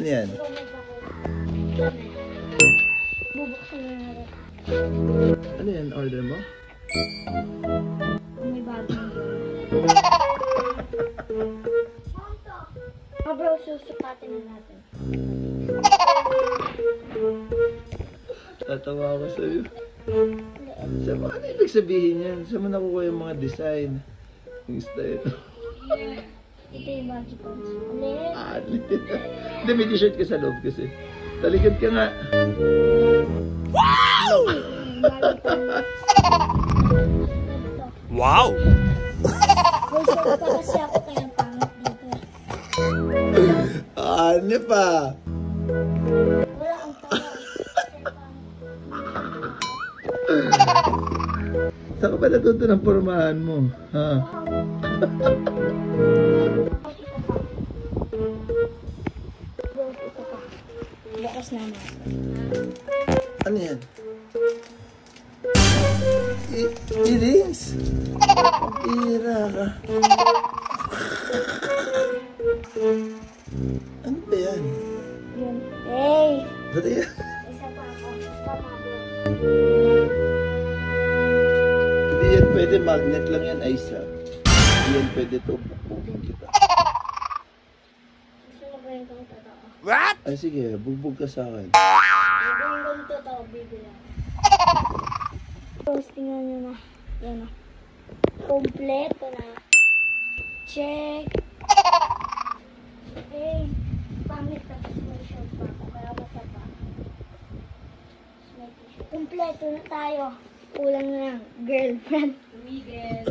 Ano yan? Bubuksan na natin. Ano yan? Order mo? May bago. Bro, susukatin na natin. Tatawa ako sa'yo. Sa mga ano ibig sabihin yan? Saan mo nakukuha yung mga design? Yung style? Ito yung magic ones. Alin? Alin? Hindi, may t-shirt ka sa loob kasi. Talikod ka nga. Wow! Wow! May shirt pa kasi ako kaya pangit dito. Ano pa? Wala ang tawa. Saan ka ba natuto ng pormahan mo? Ha? Bukas na natin. Ano yan? Earrings? Ira ka. Ano ba yan? Yun. Hey! Ba't yan? Isa pa ako. Tama mo. Hindi yan pwede. Magnet lang yan, Aisa. Hindi yan pwede ito. Bugbugin kita. Susunogin kong totoo. What? Ay sige, bugbog ka sa akin. Susunogin kong totoo, bibilang. Tapos tingnan nyo na. Yan na. Kompleto na. Check. Hey, pamit na. May shirt pa ako. Kaya basta pa. May t-shirt. Kompleto na tayo. Kulang na lang. Girlfriend. Miguel.